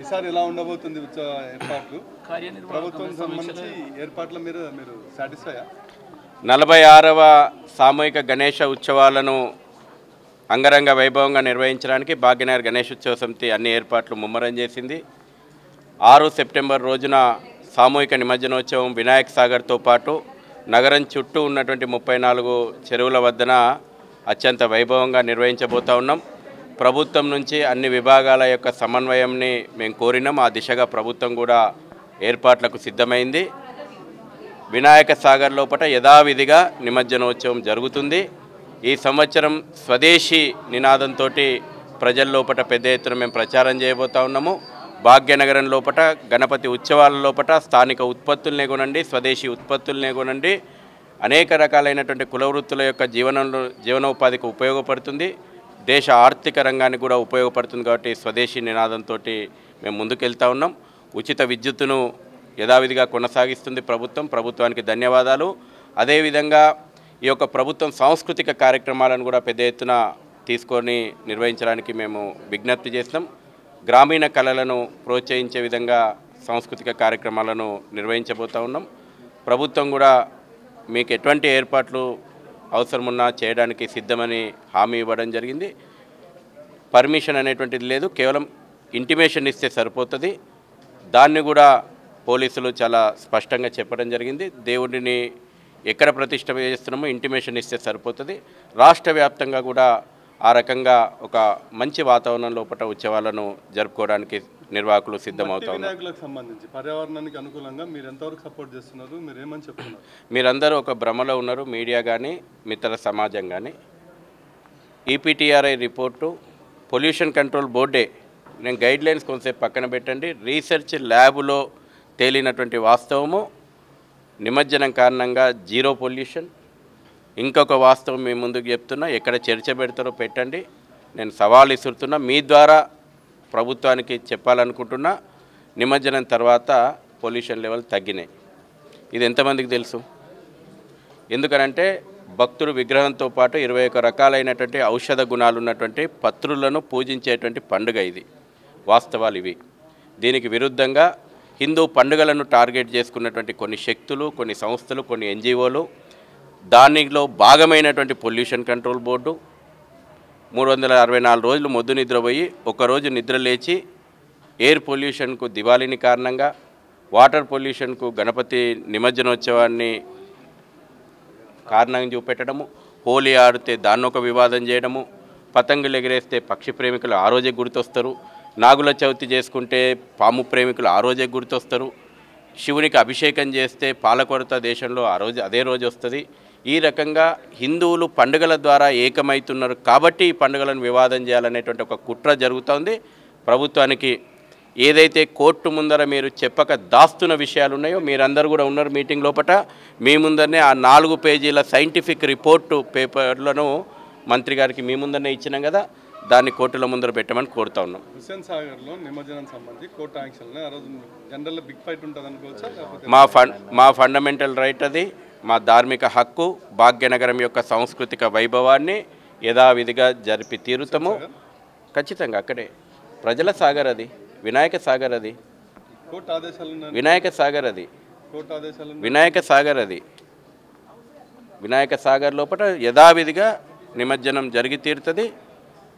ఈసారి ఎలా ఉండబోతుంది ఏర్పాట్లు ప్రభుత్వం సంబంధించి ఏర్పాట్ల మీద మీరు సాటిస్ఫైయా? 46వ సామూహిక గణేష ఉత్సవాలను అంగరంగ వైభవంగా నిర్వహించడానికి భాగ్యనగర్ గణేష్ ఉత్సవ సమితి అన్ని ఏర్పాట్లు ముమ్మరం చేసింది. 6 సెప్టెంబర్ రోజున సామూహిక నిమజ్జనోత్సవం వినాయక్ సాగర్తో పాటు నగరం చుట్టూ ఉన్నటువంటి 34 చెరువుల వద్దన అత్యంత వైభవంగా నిర్వహించబోతా ఉన్నాం. ప్రభుత్వం నుంచి అన్ని విభాగాల యొక్క సమన్వయంని మేము కోరినాం. ఆ దిశగా ప్రభుత్వం కూడా ఏర్పాట్లకు సిద్ధమైంది. వినాయక సాగర్ లోపల యథావిధిగా నిమజ్జనోత్సవం జరుగుతుంది. ఈ సంవత్సరం స్వదేశీ నినాదంతో ప్రజల లోపల పెద్ద ఎత్తున మేము ప్రచారం చేయబోతా ఉన్నాము. భాగ్యనగరం లోపల గణపతి ఉత్సవాల లోపల స్థానిక ఉత్పత్తులనే కొనండి, స్వదేశీ ఉత్పత్తులనే కొనండి, అనేక రకాలైనటువంటి కుల వృత్తుల యొక్క జీవనోపాధికి ఉపయోగపడుతుంది, దేశ ఆర్థిక రంగానికి కూడా ఉపయోగపడుతుంది. కాబట్టి స్వదేశీ నినాదంతో మేము ముందుకెళ్తా ఉన్నాం. ఉచిత విద్యుత్తును యథావిధిగా కొనసాగిస్తుంది ప్రభుత్వానికి ధన్యవాదాలు. అదేవిధంగా ఈ యొక్క ప్రభుత్వం సాంస్కృతిక కార్యక్రమాలను కూడా పెద్ద ఎత్తున తీసుకొని నిర్వహించడానికి మేము విజ్ఞప్తి చేస్తున్నాం. గ్రామీణ కళలను ప్రోత్సహించే విధంగా సాంస్కృతిక కార్యక్రమాలను నిర్వహించబోతూ ఉన్నాం. ప్రభుత్వం కూడా మీకు ఎటువంటి ఏర్పాట్లు అవసరమున్నా చేయడానికి సిద్ధమని హామీ ఇవ్వడం జరిగింది. పర్మిషన్ అనేటువంటిది లేదు, కేవలం ఇంటిమేషన్ ఇస్తే సరిపోతుంది. దాన్ని కూడా పోలీసులు చాలా స్పష్టంగా చెప్పడం జరిగింది. దేవుడిని ఎక్కడ ప్రతిష్ఠ చేస్తున్నామో ఇంటిమేషన్ ఇస్తే సరిపోతుంది. రాష్ట్ర వ్యాప్తంగా కూడా ఆ రకంగా ఒక మంచి వాతావరణం లోపల ఉత్సవాలను జరుపుకోవడానికి నిర్వాహకులు సిద్ధమవుతా ఉన్నారు. వినాయకులకు సంబంధించి పర్యావరణానికి అనుకూలంగా మీరు ఎంతవరకు సపోర్ట్ చేస్తున్నారు? మీరు ఏమని చెప్తున్నారు? మీరందరూ ఒక భ్రమలో ఉన్నారు, మీడియా కానీ మిత్ర సమాజం కానీ. ఈపీటీఆర్ఐ రిపోర్టు, పొల్యూషన్ కంట్రోల్ బోర్డే, నేను గైడ్లైన్స్ కొంతసేపు పక్కన పెట్టండి, రీసెర్చ్ ల్యాబ్లో తేలినటువంటి వాస్తవము నిమజ్జనం కారణంగా జీరో పొల్యూషన్. ఇంకొక వాస్తవం మీ ముందుకు చెప్తున్నా, ఎక్కడ చర్చ పెడతారో పెట్టండి, నేను సవాల్ ఇస్తున్నా. మీ ద్వారా ప్రభుత్వానికి చెప్పాలనుకుంటున్నా, నిమజ్జనం తర్వాత పొల్యూషన్ లెవెల్ తగ్గినాయి. ఇది ఎంతమందికి తెలుసు? ఎందుకనంటే భక్తుడు విగ్రహంతో పాటు 21 రకాలైనటువంటి ఔషధ గుణాలు ఉన్నటువంటి పత్రులను పూజించేటువంటి పండుగ ఇది. వాస్తవాలు ఇవి. దీనికి విరుద్ధంగా హిందూ పండుగలను టార్గెట్ చేసుకున్నటువంటి కొన్ని శక్తులు, కొన్ని సంస్థలు, కొన్ని ఎన్జిఓలు, దానిలో భాగమైనటువంటి పొల్యూషన్ కంట్రోల్ బోర్డు 364 రోజులు మొద్దు నిద్రపోయి ఒకరోజు నిద్ర లేచి ఎయిర్ పొల్యూషన్కు దివాళీని కారణంగా, వాటర్ పొల్యూషన్కు గణపతి నిమజ్జనోత్సవాన్ని కారణంగా చూపెట్టడము, హోలీ ఆడితే దాన్ని ఒక వివాదం చేయడము, పతంగులు ఎగిరేస్తే పక్షి ప్రేమికులు ఆ రోజే గుర్తొస్తారు, నాగుల చవితి చేసుకుంటే పాము ప్రేమికులు ఆ రోజే గుర్తొస్తారు, శివునికి అభిషేకం చేస్తే పాలకొరత దేశంలో అదే రోజు వస్తుంది. ఈ రకంగా హిందువులు పండుగల ద్వారా ఏకమవుతున్నారు కాబట్టి ఈ పండుగలను వివాదం చేయాలనేటువంటి ఒక కుట్ర జరుగుతోంది. ప్రభుత్వానికి ఏదైతే కోర్టు ముందర మీరు చెప్పక దాస్తున్న విషయాలు ఉన్నాయో, మీరందరూ కూడా ఉన్నారు మీటింగ్ లోపల, మీ ముందరనే ఆ 4 పేజీల సైంటిఫిక్ రిపోర్టు పేపర్లను మంత్రి గారికి మీ ముందరనే ఇచ్చినాం కదా, దాన్ని కోర్టుల ముందర పెట్టమని కోరుతా ఉన్నాం. హుస్సేన్ సాగర్లో నిమజ్జనం సంబంధించి కోర్టు యాక్షన్ ఆ రోజు జనరల్లో బిగ్ ఫైట్ ఉంటుంది అనుకోవచ్చా? మా ఫండమెంటల్ రైట్ అది, మా ధార్మిక హక్కు. భాగ్యనగరం యొక్క సాంస్కృతిక వైభవాన్ని యథావిధిగా జరిపి తీరుతాము. ఖచ్చితంగా అక్కడే ప్రజల సాగర్ అది, వినాయక సాగర్ అది, కోర్టు ఆదేశాలు, వినాయక సాగర్ అది, కోర్టు ఆదేశాలు, వినాయక సాగర్ అది. వినాయక సాగర్ లోపల యథావిధిగా నిమజ్జనం జరిగి తీరుతుంది.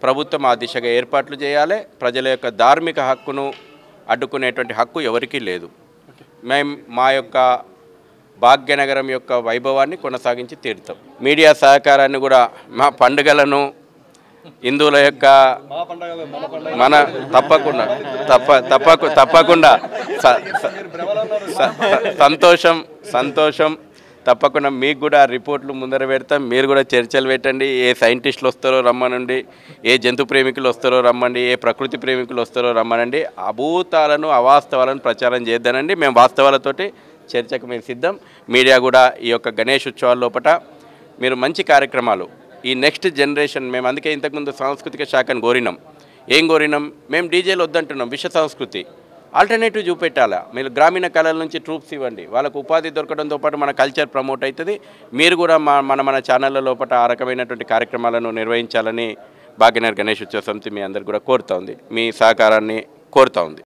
ప్రభుత్వం ఆ దిశగా ఏర్పాట్లు చేయాలి. ప్రజల యొక్క ధార్మిక హక్కును అడ్డుకునేటువంటి హక్కు ఎవరికీ లేదు. మేము మా యొక్క భాగ్యనగరం యొక్క వైభవాన్ని కొనసాగించి తీరుతాం. మీడియా సహకారాన్ని కూడా, మా పండుగలను హిందువుల యొక్క మన తప్పకుండా సంతోషం తప్పకుండా మీకు కూడా రిపోర్ట్లు ముందర పెడతాం. మీరు కూడా చర్చలు పెట్టండి. ఏ సైంటిస్టులు వస్తారో రమ్మనండి, ఏ జంతు ప్రేమికులు వస్తారో రమ్మండి, ఏ ప్రకృతి ప్రేమికులు వస్తారో రమ్మనండి. అభూతాలను అవాస్తవాలను ప్రచారం చేద్దానండి. మేము వాస్తవాలతోటి చర్చకు మేము సిద్ధం. మీడియా కూడా ఈ యొక్క గణేష్ ఉత్సవాల లోపల మీరు మంచి కార్యక్రమాలు, ఈ నెక్స్ట్ జనరేషన్, మేము అందుకే ఇంతకుముందు సాంస్కృతిక శాఖను కోరినాం. ఏం కోరినాం? మేము డీజేలు వద్దంటున్నాం, విశ్వ సంస్కృతి ఆల్టర్నేటివ్ చూపెట్టాలా. మీరు గ్రామీణ కళల నుంచి ట్రూప్స్ ఇవ్వండి, వాళ్ళకు ఉపాధి దొరకడంతో పాటు మన కల్చర్ ప్రమోట్ అవుతుంది. మీరు కూడా మన ఛానళ్ళ లోపల ఆ రకమైనటువంటి కార్యక్రమాలను నిర్వహించాలని భాగ్యనగర్ గణేష్ ఉత్సవ సమితి మీ అందరు కూడా కోరుతూ ఉంది. మీ సహకారాన్ని కోరుతూ ఉంది.